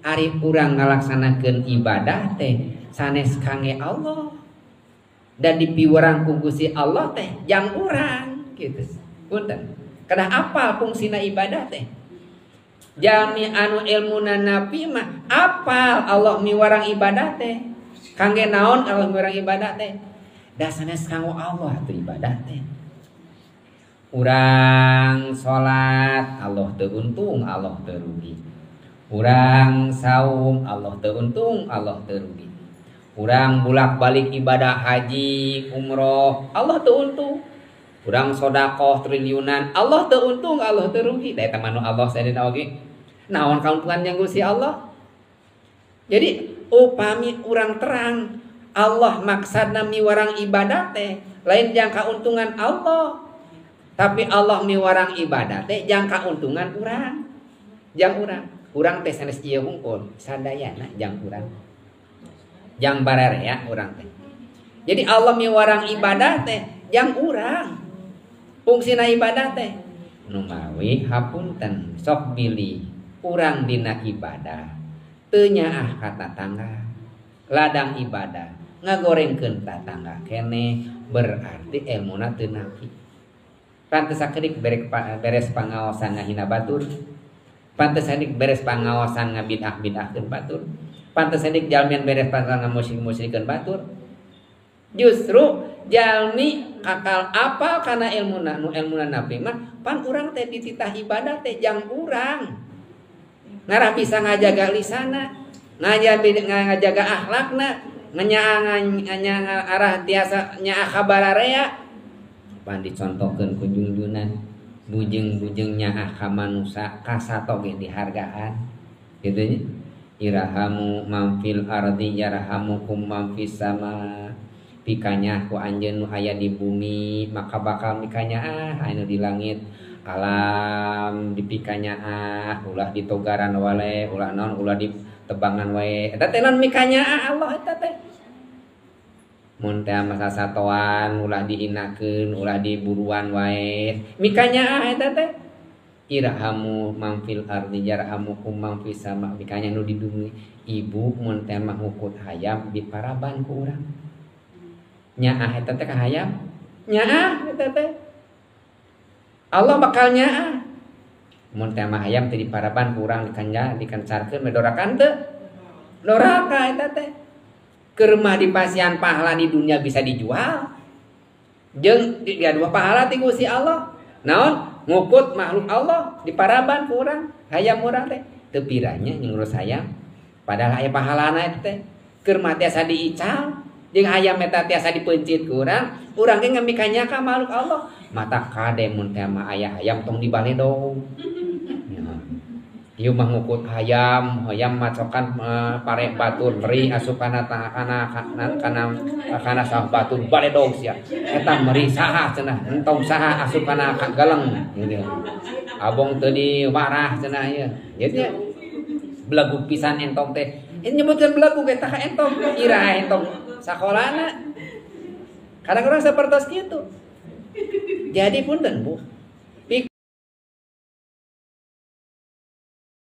ari urang ngalaksanakeun ibadah teh sanes kangge Allah dan dipiwerang ku Gusti Allah teh jang urang gitu. Punten. Kedah apal fungsina ibadah teh. Jami anu ilmuna nabi mah apal Allah miwarang ibadah teh. Kangge naon Allah miwarang ibadah teh? Da sanes kanggo Allah teh ibadah teh. Urang salat Allah teu untung, Allah teu rugi. Urang saum Allah teu untung, Allah teu rugi. Urang bolak-balik ibadah haji, umroh, Allah teu untung. Urang sedekah triliunan, Allah teu untung, Allah teu rugi. Da eta manu Allah sadina oge. Naon kauntungan yang Gusti Allah? Jadi upami urang terang Allah maksudna miwarang ibadah teh lain jang kauntungan Allah. Tapi Allah miwarang ibadah teh jang kauntungan urang. Jang urang. Urang teh sanes ieu hungkul sadayana jang urang. Jang bararea urang teh. Jadi Allah miwarang ibadah teh jang urang. Fungsina ibadah teh nu mawi hapunten sok bilih urang dina ibadah teu nyaah ka tatangga. Ladang ibadah ngagorengkeun tatangga keneh berarti elmuna teu napi. Pantes sakedik beres pangaosan ngahina batur. Pantes sakedik beres pangaosan ngabidah-bidahkeun batur. Pantes sakedik jalmi beres pangaosan ngamusik-musikeun batur. Justru jalmi akal apal kana ilmuna nu ilmuna nabi mah pan urang teh dititah ibadah teh jang urang. Ngarah bisa ngajaga lisana, ngajaga akhlakna, nganyaang arah tiasa nyaah kabararea. Pan dicontohkeun ku junjunan, bujeng-bujeng nyaah ka manusa kasato ge dihargaan. Kitu nya. Irahamu mamfil ardi yarhamukum mamfis sama. Pikanya ku anjeun nu aya di bumi maka bakal mikanya anu di langit. Alam dipikanya ulah ditogaran wale ulah non ulah ditebangan wae eta teh non mikanya Allah eta teh mun teh masa satoan ulah dihinakeun ulah diburuan wae mikanya eta teh irhamu mamfil ardi yarhamukum mamfis sama mikanya nu di bumi ibu mun teh mah ngukut hayam diparaban ku urang nyaah eta teh ka hayam nyaah eta teh Allah bakalnya mun teh mah hayam teh diparaban kurang dikencarkeun medorakan teu doraka eta teh keur mah dipasian pahala di dunia bisa dijual jeung digadua pahala ti Gusti Allah naon ngukut makhluk Allah diparaban kurang hayam urang teh teu piranya ngurus hayam padahal aya pahalana eta teh keur mah tiasa diical jeung hayam eta tiasa dipencit ku urang ge ngamikanya ka makhluk Allah mata kade mun teh mah aya hayam tong dibaledog. Ieu mah ngukut hayam macokan pare batur meri asupana kana sah batur baledog sia. Eta meri saha cenah entong saha asupana ka galeng gitu. Abong teu diwarah cenah ieu. Jadi belagu pisan entong teh. Nyebutkeun belagu ge tah entong iraha entong sakolana. Kadang-kadang sapertos kitu. Jadi punten Bu,